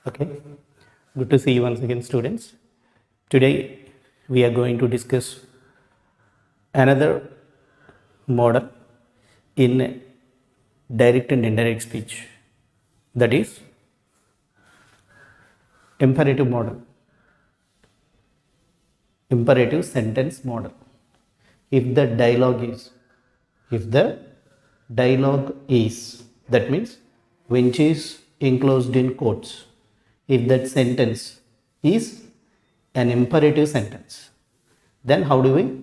Okay, good to see you once again, students. Today we are going to discuss another model in direct and indirect speech, that is imperative model, imperative sentence model. If the dialogue is, that means which is enclosed in quotes, if that sentence is an imperative sentence, then how do we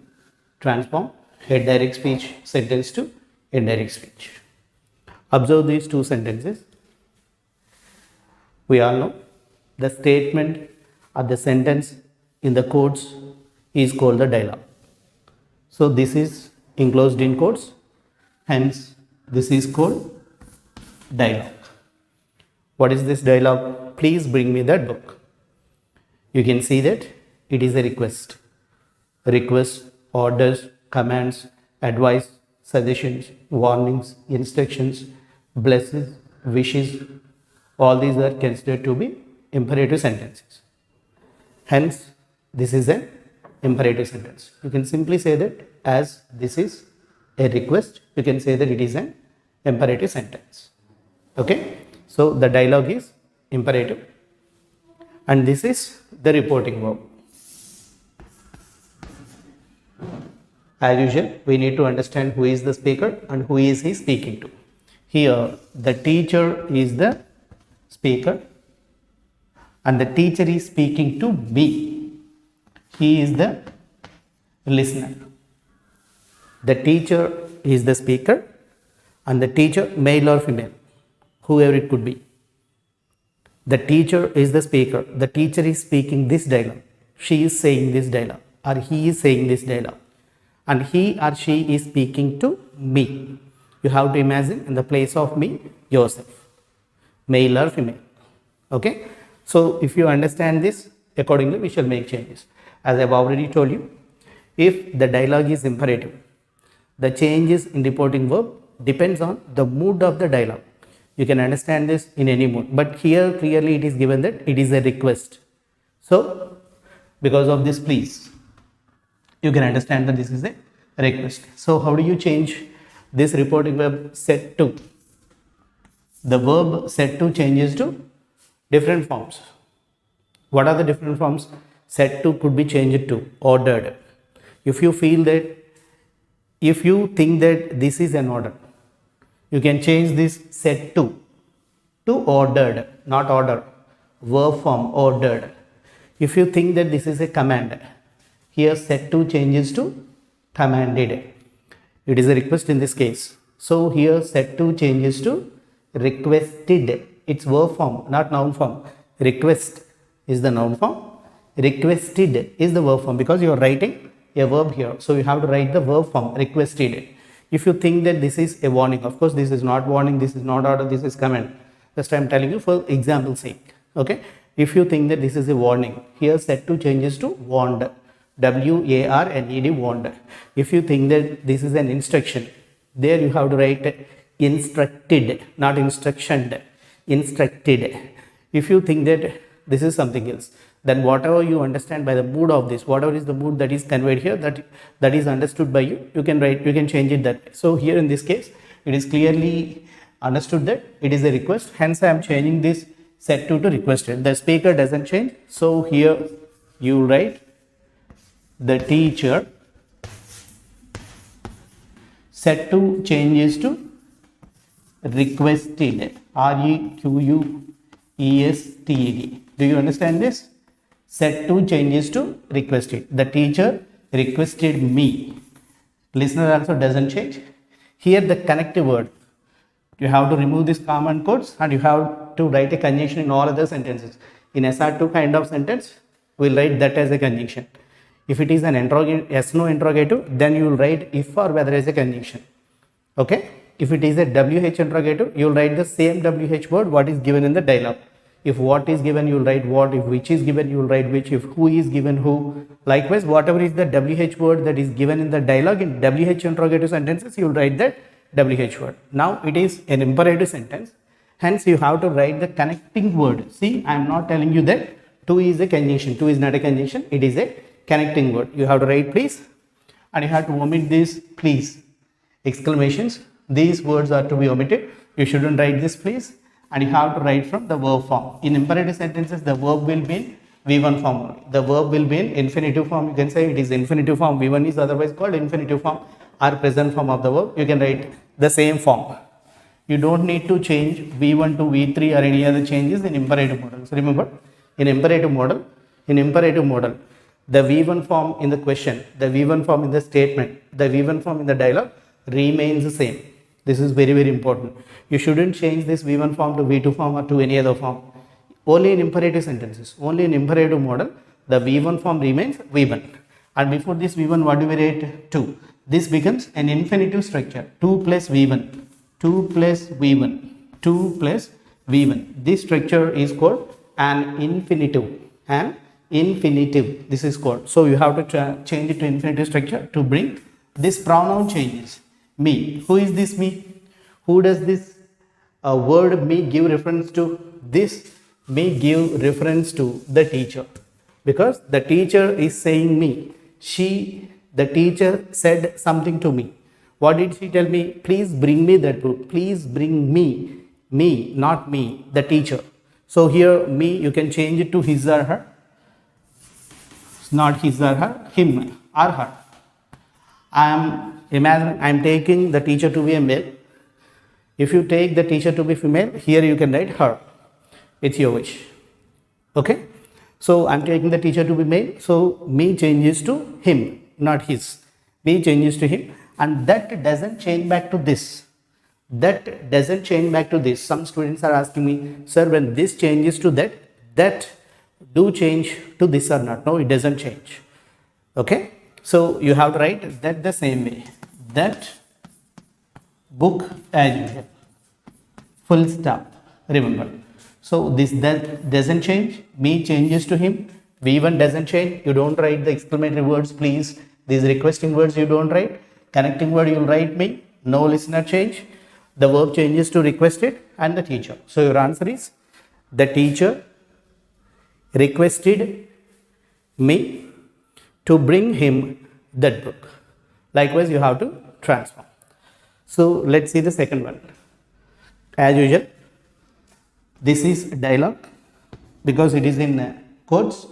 transform a direct speech sentence to indirect speech? Observe these two sentences. We all know the statement or the sentence in the quotes is called the dialogue. So this is enclosed in quotes, hence this is called dialogue. What is this dialogue? Please bring me that book. You can see that it is a request. Request, orders, commands, advice, suggestions, warnings, instructions, blessings, wishes, all these are considered to be imperative sentences. Hence, this is an imperative sentence. You can simply say that as this is a request, you can say that it is an imperative sentence. Okay, so the dialogue is imperative and this is the reporting verb. As usual, we need to understand who is the speaker and who is he speaking to. Here, the teacher is the speaker and the teacher is speaking to me. He is the listener. The teacher is the speaker and the teacher, male or female, whoever it could be. The teacher is the speaker. The teacher is speaking this dialogue. She is saying this dialogue or he is saying this dialogue. And he or she is speaking to me. You have to imagine in the place of me yourself, male or female. Okay. So if you understand this, accordingly we shall make changes. As I have already told you, if the dialogue is imperative, the changes in reporting verb depends on the mood of the dialogue. You can understand this in any mood, but here clearly it is given that it is a request. So because of this, please, you can understand that this is a request. So how do you change this reporting verb set to? The verb set to changes to different forms. What are the different forms? Set to could be changed to ordered. If you think that this is an order, you can change this set to ordered, not order. Verb form ordered. If you think that this is a command, here set to changes to commanded. It is a request in this case. So here set to changes to requested. It's verb form, not noun form. Request is the noun form. Requested is the verb form because you are writing a verb here. So you have to write the verb form requested. If you think that this is a warning, of course this is not warning, this is not order, this is command. Just I am telling you for example's sake. Okay. If you think that this is a warning, here set to changes to warned. W-A-R-N-E-D, warned. If you think that this is an instruction, there you have to write instructed, not instruction, instructed. If you think that this is something else, then whatever you understand by the mood of this, whatever is the mood that is conveyed here, that is understood by you, you can write, you can change it that way. So here in this case, it is clearly understood that it is a request. Hence, I am changing this set to requested. The speaker doesn't change. So here you write the teacher set to changes to requested. R-E-Q-U-E-S-T-E-D. Do you understand this? Set to changes to requested. The teacher requested me. Listener also doesn't change. Here the connective word. You have to remove this common quotes and you have to write a conjunction in all other sentences. In SR2 kind of sentence, we'll write that as a conjunction. If it is an yes/no interrogative, then you will write if or whether as a conjunction. Okay. If it is a WH interrogative, you will write the same WH word what is given in the dialogue. If what is given, you will write what. If which is given, you will write which. If who is given, who. Likewise, whatever is the WH word that is given in the dialogue in WH interrogative sentences, you will write that WH word. Now, it is an imperative sentence. Hence, you have to write the connecting word. See, I am not telling you that to is a conjunction. To is not a conjunction. It is a connecting word. You have to write please, and you have to omit these please exclamations. These words are to be omitted. You shouldn't write this please, and you have to write from the verb form. In imperative sentences, the verb will be in V1 form only. The verb will be in infinitive form. You can say it is infinitive form. V1 is otherwise called infinitive form or present form of the verb. You can write the same form. You don't need to change V1 to V3 or any other changes in imperative model. So remember, in imperative model, the V1 form in the question, the V1 form in the statement, the V1 form in the dialogue remains the same. This is very, very important. You shouldn't change this V1 form to V2 form or to any other form. Only in imperative sentences, only in imperative model, the V1 form remains V1. And before this V1, what do we write? 2. This becomes an infinitive structure. 2 plus V1. 2 plus V1. 2 plus V1. This structure is called an infinitive. An infinitive. This is called. So you have to change it to infinitive structure to bring this pronoun changes. Me. Who is this me? Who does this word me give reference to? This me give reference to the teacher, because the teacher is saying me. The teacher said something to me. What did she tell me? Please bring me that book. Please bring me. Me, not me, the teacher. So here me, you can change it to his or her. It's not his or her, him or her. Imagine I am taking the teacher to be a male. If you take the teacher to be female, here you can write her. It's your wish. Okay. So I am taking the teacher to be male. So me changes to him, not his. Me changes to him, and that doesn't change back to this. That doesn't change back to this. Some students are asking me, sir, when this changes to that, that do change to this or not? No, it doesn't change. Okay. So you have to write that the same way. That book as usual. Full stop. Remember. So this that doesn't change. Me changes to him. V1 doesn't change. You don't write the exclamatory words, please. These requesting words you don't write. Connecting word you'll write me. No listener change. The verb changes to requested and the teacher. So your answer is the teacher requested me to bring him that book. Likewise, you have to transform. So let's see the second one. As usual, this is dialogue because it is in quotes.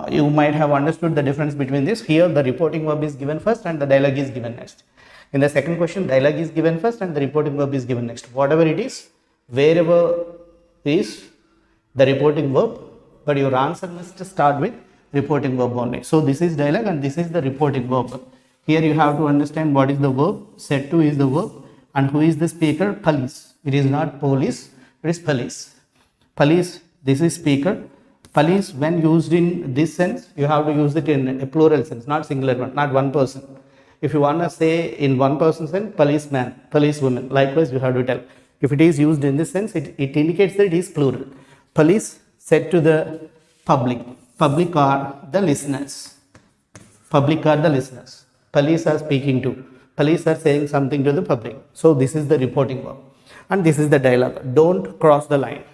You might have understood the difference between this. Here the reporting verb is given first and the dialogue is given next. In the second question, dialogue is given first and the reporting verb is given next. Whatever it is, wherever is the reporting verb, but your answer must start with reporting verb only. So this is dialogue and this is the reporting verb. Here you have to understand what is the verb. Said to is the verb, and who is the speaker? Police. It is not police, it is police. Police, this is speaker. Police, when used in this sense, you have to use it in a plural sense, not singular one, not one person. If you want to say in one person sense, policeman, policewoman, likewise you have to tell. If it is used in this sense, it indicates that it is plural. Police said to the public. Public are the listeners. Public are the listeners. Police are speaking to. Police are saying something to the public. So this is the reporting verb. And this is the dialogue. Don't cross the line.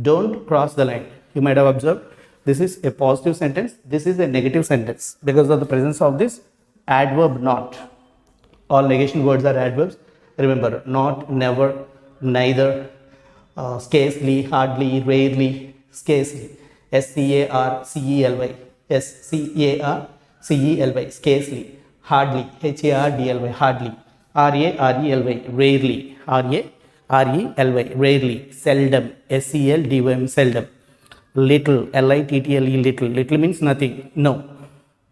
Don't cross the line. You might have observed this is a positive sentence. This is a negative sentence because of the presence of this adverb not. All negation words are adverbs. Remember, not, never, neither, scarcely, hardly, rarely, scarcely. S-C-A-R-C-E-L-Y. S-C-A-R-C-E-L-Y. Scarcely. Hardly. H-A-R-D-L-Y. Hardly. R-A-R-E-L-Y. Rarely. R-A-R-E-L-Y. Rarely. Seldom. S-E-L-D-O-M. Seldom. Little. L-I-T-T-L-E. Little. Little means nothing. No.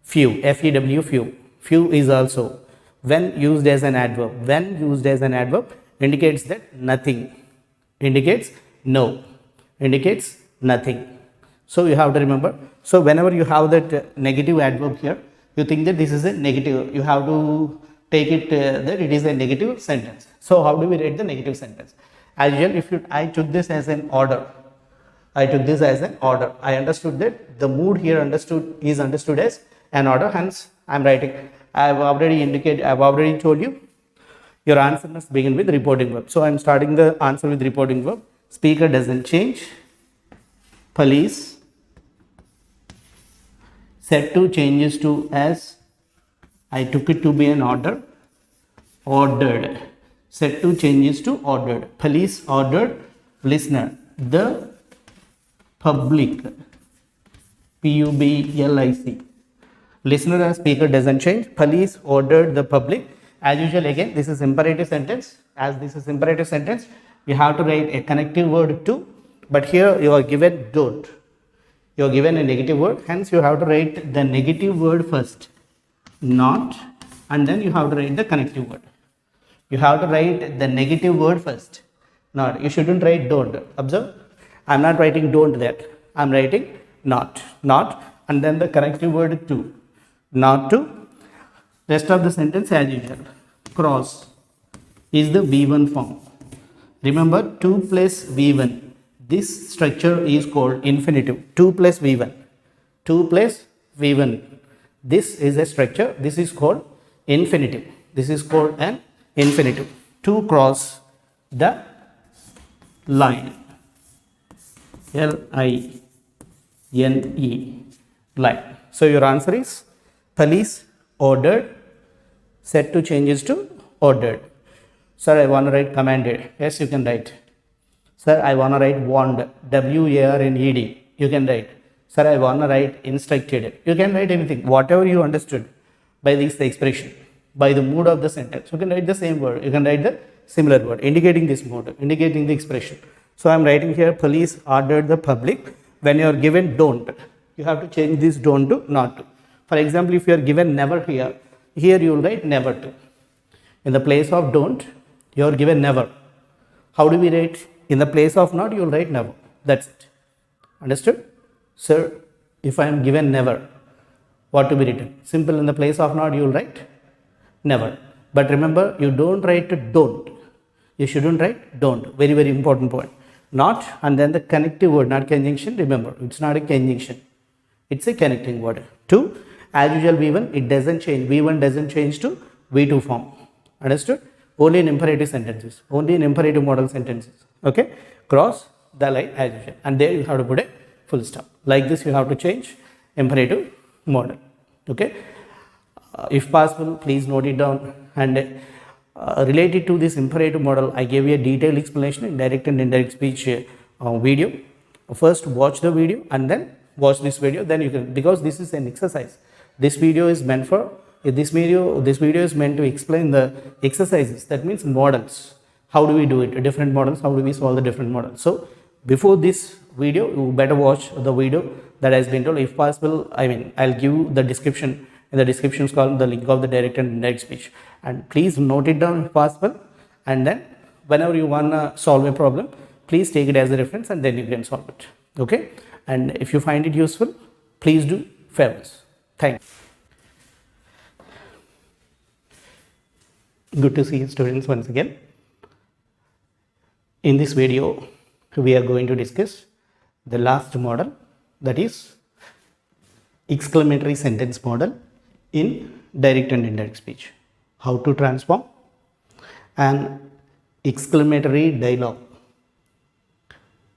Few. F-E-W. Few. Few is also when used as an adverb. When used as an adverb indicates that nothing. Indicates no. Indicates nothing. So you have to remember. So whenever you have that negative adverb here, you think that this is a negative. You have to take it that it is a negative sentence. So how do we write the negative sentence? As usual, I took this as an order. I took this as an order. I understood that the mood here is understood as an order. Hence, I am writing. I have already told you. Your answer must begin with reporting verb. So I am starting the answer with reporting verb. Speaker doesn't change. Police. Said to changes to as. I took it to be an order. Ordered. Said to changes to ordered. Police ordered listener. The public. Public. Listener and speaker doesn't change. Police ordered the public. As usual, again, this is imperative sentence. As this is imperative sentence, you have to write a connective word to. But here you are given don't. You are given a negative word. Hence, you have to write the negative word first. Not. And then you have to write the connective word. You have to write the negative word first. Not. You shouldn't write don't. Observe. I am not writing don't there. I am writing not. Not. And then the connective word to. Not to. Rest of the sentence as usual. Cross is the V1 form. Remember 2 plus V1. This structure is called infinitive. 2 plus V1. 2 plus V1. This is a structure. This is called infinitive. This is called an infinitive. To cross the line. Line. Line. So your answer is police ordered. Set to changes to ordered. Sir, I want to write commanded. Yes, you can write. Sir, I want to write warned. W-A-R-N-E-D. You can write. Sir, I want to write instructed. You can write anything. Whatever you understood by this expression, by the mood of the sentence. You can write the same word. You can write the similar word, indicating this mood, indicating the expression. So I am writing here, police ordered the public. When you are given don't, you have to change this don't to not to. For example, if you are given never here, here you will write never to. In the place of don't, you are given never. How do we write? In the place of not, you will write never. That's it. Understood? Sir, if I am given never, what to be written? Simple. In the place of not, you will write never. But remember, you don't write don't. You shouldn't write don't. Very, very important point. Not, and then the connective word, not conjunction. Remember, it's not a conjunction. It's a connecting word. To, as usual, V1, it doesn't change. V1 doesn't change to V2 form. Understood? Only in imperative sentences. Only in imperative model sentences. Okay? Cross the line as usual. And there you have to put a full stop. Like this, you have to change imperative model. Okay? If possible, please note it down. And related to this imperative model, I gave you a detailed explanation in direct and indirect speech video. First, watch the video and then watch this video. Then you can, because this is an exercise. This video is meant for, this video is meant to explain the exercises. That means models. How do we do it? Different models. How do we solve the different models? So before this video, you better watch the video that has been told. If possible, I'll give the description. In the description column, the link of the direct and indirect speech. And please note it down if possible. And then whenever you want to solve a problem, please take it as a reference and then you can solve it. Okay? And if you find it useful, please do favors. Thanks. Good to see you, students, once again. In this video, we are going to discuss the last model, that is exclamatory sentence model in direct and indirect speech. How to transform an exclamatory dialogue,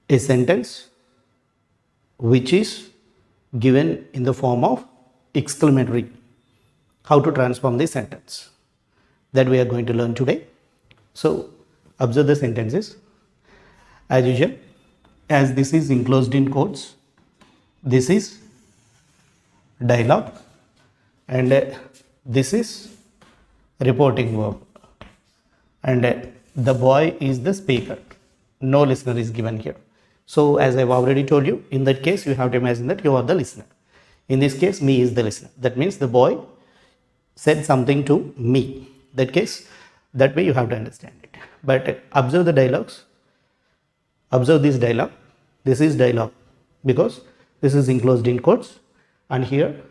a sentence which is given in the form of exclamatory. How to transform this sentence, that we are going to learn today. So observe the sentences as usual. As this is enclosed in quotes, this is dialogue and this is reporting verb, and the boy is the speaker. No listener is given here. So as I've already told you, in that case you have to imagine that you are the listener. In this case, me is the listener. That means the boy said something to me. That case, that way you have to understand it. But observe the dialogues. Observe this dialogue. This is dialogue because this is enclosed in quotes, and here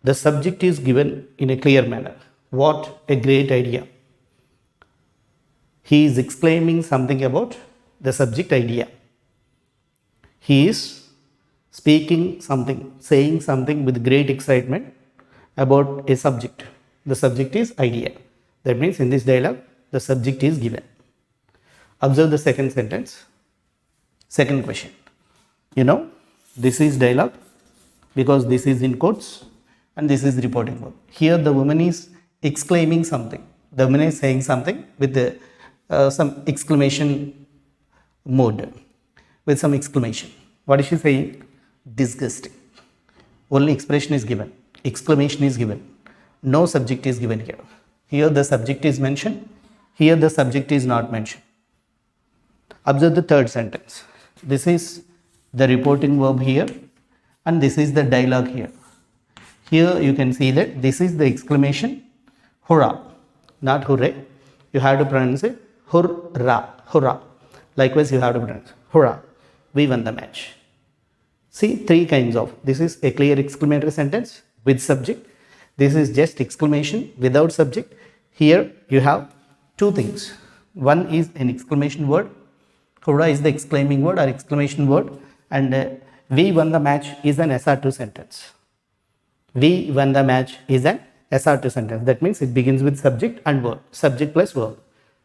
the subject is given in a clear manner. What a great idea. He is exclaiming something about the subject idea. He is speaking something, saying something with great excitement about a subject. The subject is idea. That means in this dialogue, the subject is given. Observe the second sentence. Second question. This is dialogue because this is in quotes and this is reporting verb. Here the woman is exclaiming something. The woman is saying something with some exclamation mode, with some exclamation. What is she saying? Disgusting. Only expression is given. Exclamation is given. No subject is given here. Here the subject is mentioned. Here the subject is not mentioned. Observe the third sentence. This is the reporting verb here and this is the dialogue here. Here you can see that this is the exclamation hurrah, not hooray. You have to pronounce it hurrah, hurrah. Likewise, you have to pronounce hurrah. We won the match. See, three kinds of. This is a clear exclamatory sentence with subject. This is just exclamation without subject. Here you have two things. One is an exclamation word. Hurrah is the exclaiming word or exclamation word. And we won the match is an SR2 sentence. We won the match is an SR2 sentence. That means it begins with subject and verb. Subject plus verb.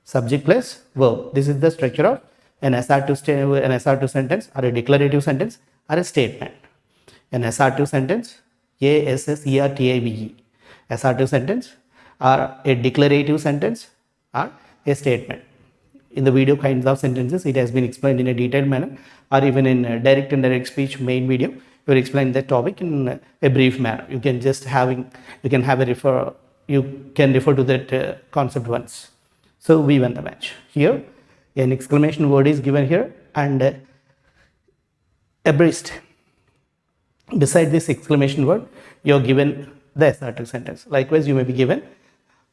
Subject plus verb. This is the structure of an SR2 sentence or a declarative sentence or a statement. An SR2 sentence, ASSERTIVE. SR2 sentence or a declarative sentence or a statement. In the video kinds of sentences, it has been explained in a detailed manner, or even in direct and indirect speech main video, you will explain that topic in a brief manner. You can refer to that concept once. So we won the match. Here, an exclamation word is given here and a breast. Beside this exclamation word, you are given the SR2 sentence. Likewise, you may be given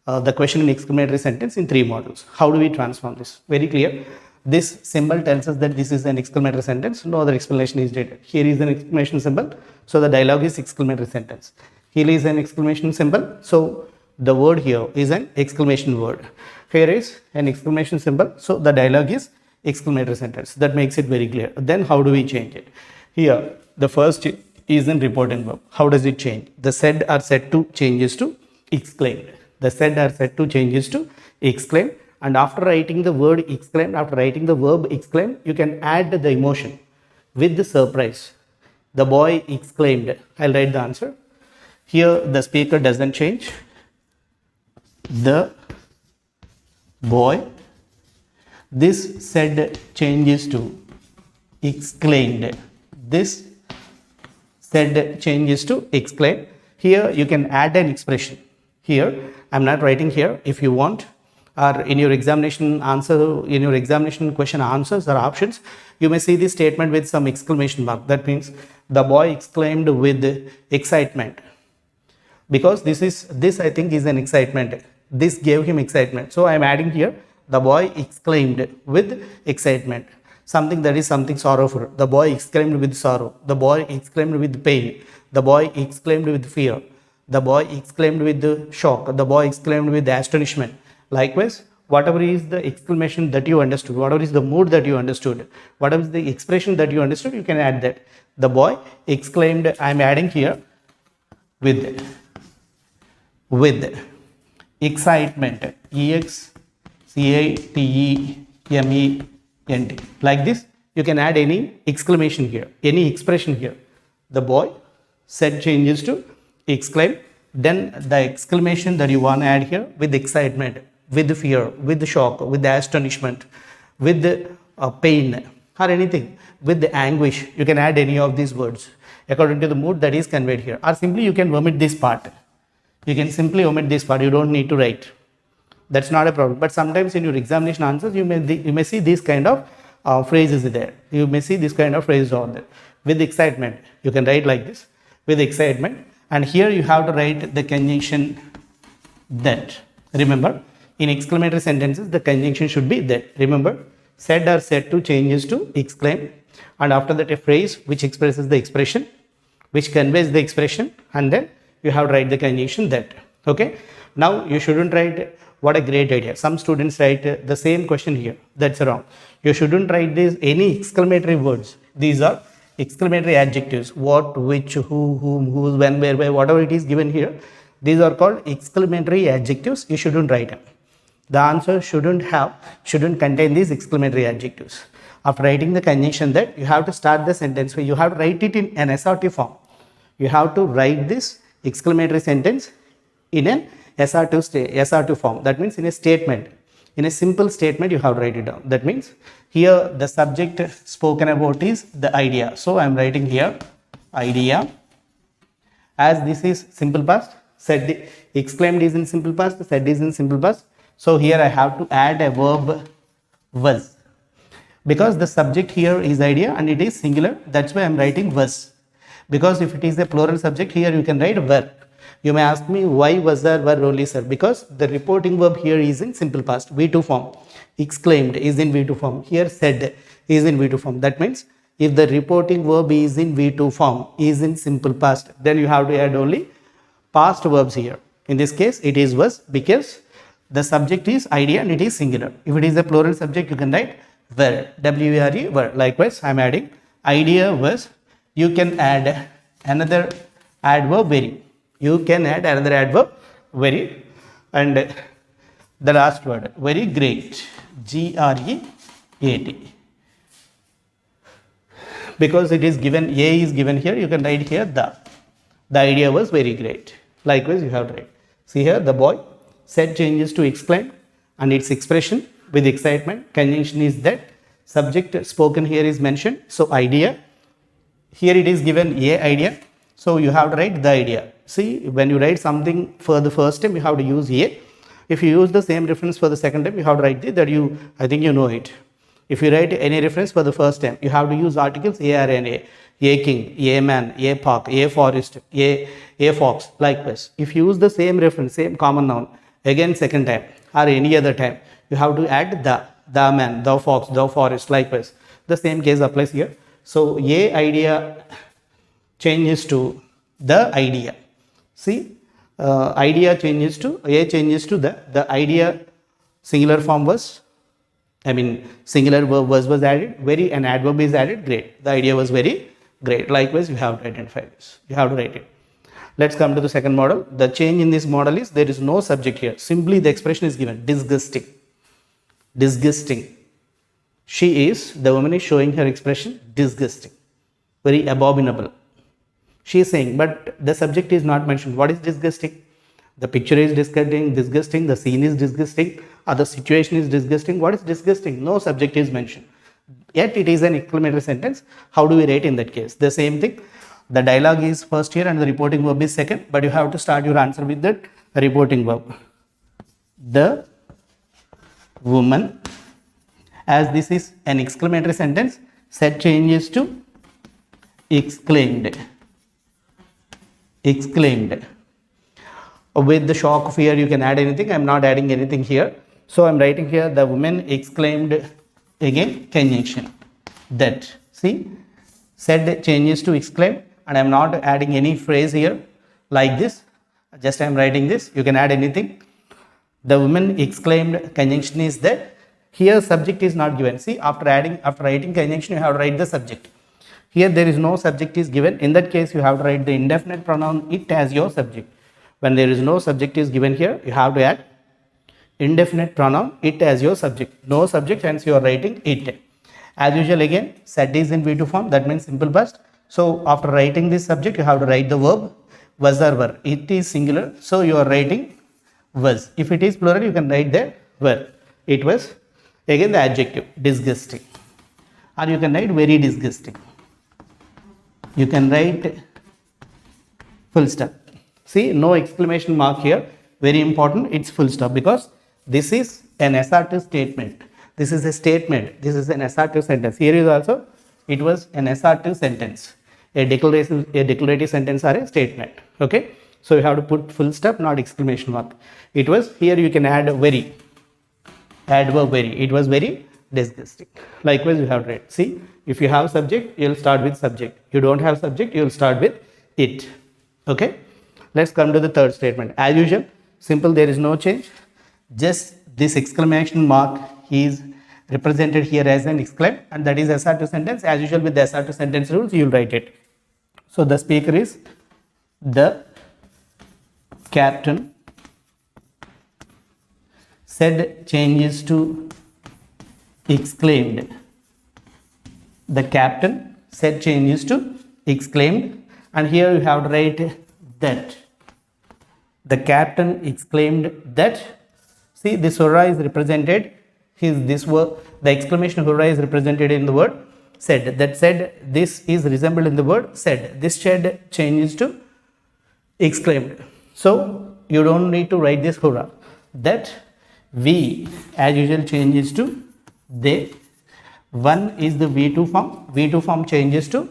the question in exclamatory sentence in three models. How do we transform this? Very clear. This symbol tells us that this is an exclamatory sentence. No other explanation is needed. Here is an exclamation symbol. So the dialogue is exclamatory sentence. Here is an exclamation symbol. So the word here is an exclamation word. Here is an exclamation symbol. So the dialogue is exclamatory sentence. That makes it very clear. Then how do we change it? Here, the first is in reporting verb. How does it change? The said or said to changes to exclaimed. The said or said to changes to exclaimed. And after writing the word exclaimed, after writing the verb exclaimed, you can add the emotion with the surprise. The boy exclaimed. I'll write the answer. Here the speaker doesn't change. The boy. This said changes to exclaimed. This said changes to exclaimed. Here you can add an expression. Here I'm not writing here. If you want, or in your examination question answers or options, you may see this statement with some exclamation mark. That means the boy exclaimed with excitement, because this I think is an excitement. This gave him excitement. So I am adding here the boy exclaimed with excitement. Something sorrowful. The boy exclaimed with sorrow. The boy exclaimed with pain. The boy exclaimed with fear. The boy exclaimed with shock. The boy exclaimed with astonishment. Likewise, whatever is the exclamation that you understood, whatever is the mood that you understood, whatever is the expression that you understood, you can add that. The boy exclaimed, I am adding here with excitement. EXCITEMENT. Like this, you can add any exclamation here, any expression here. The boy said changes to exclaim. Then the exclamation that you want to add here with excitement, with fear, with shock, with astonishment, with pain or anything, with the anguish. You can add any of these words according to the mood that is conveyed here. Or simply you can omit this part. You can simply omit this part. You don't need to write. That's not a problem. But sometimes in your examination answers, you may see this kind of phrases there. You may see this kind of phrases on there. With excitement, you can write like this. With excitement. And here you have to write the conjunction that. Remember, in exclamatory sentences, the conjunction should be that. Remember, said or said to changes to exclaim. And after that, a phrase which expresses the expression, which conveys the expression. And then you have to write the conjunction that. Okay. Now, you shouldn't write, what a great idea. Some students write the same question here. That's wrong. You shouldn't write this any exclamatory words. These are exclamatory adjectives. What, which, who, whom, whose, when, where, whatever it is given here. These are called exclamatory adjectives. You shouldn't write them. The answer shouldn't contain these exclamatory adjectives. After writing the conjunction that, you have to start the sentence where you have to write it in an assertive form. You have to write this exclamatory sentence in an assertive form. That means in a statement. In a simple statement, you have to write it down. That means here the subject spoken about is the idea. So I am writing here idea. As this is simple past, said, exclaimed is in simple past, said is in simple past. So here I have to add a verb was. Because the subject here is idea and it is singular, that's why I am writing was. Because if it is a plural subject, here you can write were. You may ask me why was there were only sir? Because the reporting verb here is in simple past, V2 form. Exclaimed is in V2 form. Here said is in V2 form. That means if the reporting verb is in V2 form, is in simple past, then you have to add only past verbs here. In this case, it is was because the subject is idea and it is singular. If it is a plural subject, you can write were, W-E-R-E, were. Likewise, I am adding idea was. You can add another adverb very. You can add another adverb very. And the last word, very great, G-R-E-A-T. Because it is given, A is given here, you can write here the. The idea was very great. Likewise, you have to write. See here, the boy said changes to exclaim and its expression with excitement. Conjunction is that. Subject spoken here is mentioned. So idea. Here it is given a idea. So you have to write the idea. See, when you write something for the first time, you have to use a. If you use the same reference for the second time, you have to write that you, I think you know it. If you write any reference for the first time, you have to use articles a, r, and a. A king, a man, a park, a forest, a fox. Likewise, if you use the same reference, same common noun, again second time or any other time, you have to add the man, the fox, the forest. Likewise, the same case applies here. So a idea changes to the idea. See, idea changes to a changes to the idea. Singular form was, singular verb was added. Very, an adverb is added. Great. The idea was very great. Likewise, you have to identify this. You have to write it. Let's come to the second model. The change in this model is there is no subject here. Simply the expression is given. Disgusting. Disgusting. The woman is showing her expression disgusting. Very abominable. She is saying, but the subject is not mentioned. What is disgusting? The picture is disgusting. The scene is disgusting. Or the situation is disgusting. What is disgusting? No subject is mentioned. Yet it is an exclamatory sentence. How do we write in that case? The same thing. The dialogue is first here and the reporting verb is second. But you have to start your answer with that reporting verb. The woman, as this is an exclamatory sentence, said changes to exclaimed. Exclaimed. With the shock of fear, you can add anything. I am not adding anything here. So I am writing here the woman exclaimed. Again, conjunction. That. See, said changes to exclaim, and I am not adding any phrase here like this. Just I am writing this. You can add anything. The woman exclaimed. Conjunction is that. Here subject is not given. See, after writing conjunction, you have to write the subject. Here there is no subject is given. In that case, you have to write the indefinite pronoun it as your subject. When there is no subject is given here, you have to add indefinite pronoun it as your subject. No subject, hence you are writing it. As usual, again, said is in V2 form. That means simple past. So after writing this subject, you have to write the verb was or were. It is singular, so you are writing was. If it is plural, you can write there were. It was. Again, the adjective disgusting, or you can write very disgusting. You can write full stop. See, no exclamation mark here. Very important. It's full stop because this is an assertive statement. This is a statement. This is an assertive sentence. Here is also, it was an assertive sentence. A declarative sentence or a statement. Okay. So you have to put full stop, not exclamation mark. It was, here you can add very. Adverb very. It was very disgusting. Likewise, you have to write. See, if you have subject, you will start with subject. You don't have subject, you will start with it. Okay. Let's come to the third statement. As usual, simple, there is no change. Just this exclamation mark is represented here as an exclaim, and that is assertive sentence. As usual with the assertive sentence rules, you will write it. So the speaker is the captain said changes to exclaimed. The captain said changes to exclaimed, and here you have to write that. The captain exclaimed that. See, this hurrah is represented. This word, the exclamation hurrah is represented in the word said. That said, this is resembled in the word said. This said changes to exclaimed. So you don't need to write this hurrah. That we as usual changes to they. One is the V2 form. V2 form changes to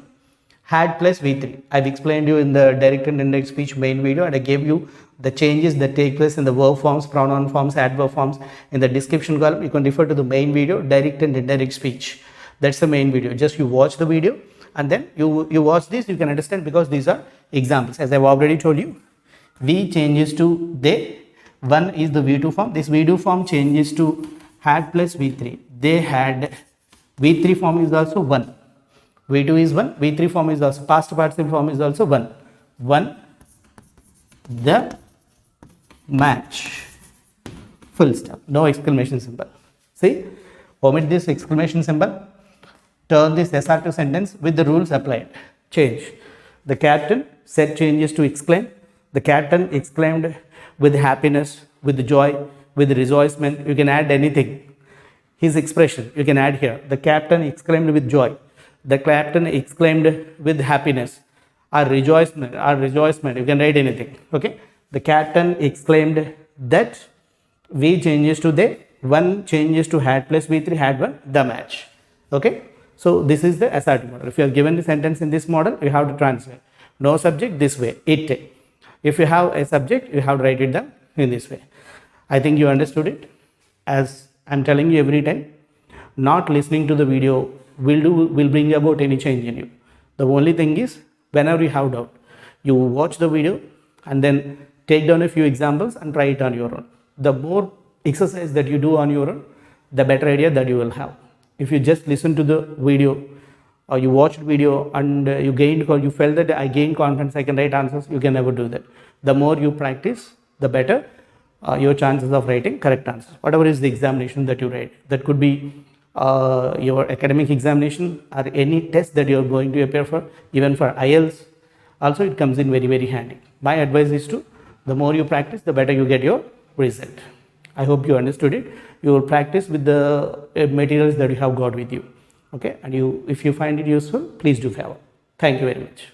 had plus V3. I've explained you in the direct and indirect speech main video, and I gave you the changes that take place in the verb forms, pronoun forms, adverb forms in the description column. You can refer to the main video, direct and indirect speech. That's the main video. Just you watch the video and then you watch this, you can understand, because these are examples. As I've already told you, V changes to they. One is the V2 form. This V2 form changes to had plus V3. They had. V3 form is also 1. V2 is 1. V3 form is also, past participle form is also 1. 1. The match. Full stop. No exclamation symbol. See, omit this exclamation symbol. Turn this SR2 sentence with the rules applied. Change. The captain said changes to exclaim. The captain exclaimed with happiness, with joy, with rejoicement. You can add anything. His expression you can add here. The captain exclaimed with joy. The captain exclaimed with happiness. Or rejoicement. You can write anything. Okay. The captain exclaimed that. V changes to they. One changes to had plus V3. Had one. The match. Okay. So this is the SRT model. If you are given the sentence in this model, you have to translate. No subject, this way. It. If you have a subject, you have to write it down in this way. I think you understood it. As I'm telling you every time, not listening to the video will bring about any change in you. The only thing is, whenever you have doubt, you watch the video and then take down a few examples and try it on your own. The more exercise that you do on your own, the better idea that you will have. If you just listen to the video or you watched video and you felt that I gained confidence, I can write answers, you can never do that. The more you practice, the better your chances of writing correct answers. Whatever is the examination that you write, that could be your academic examination or any test that you are going to appear for, even for IELTS, also it comes in very, very handy. My advice is to, the more you practice, the better you get your result. I hope you understood it. You will practice with the materials that you have got with you. Okay, and if you find it useful, please do favor. Thank you very much.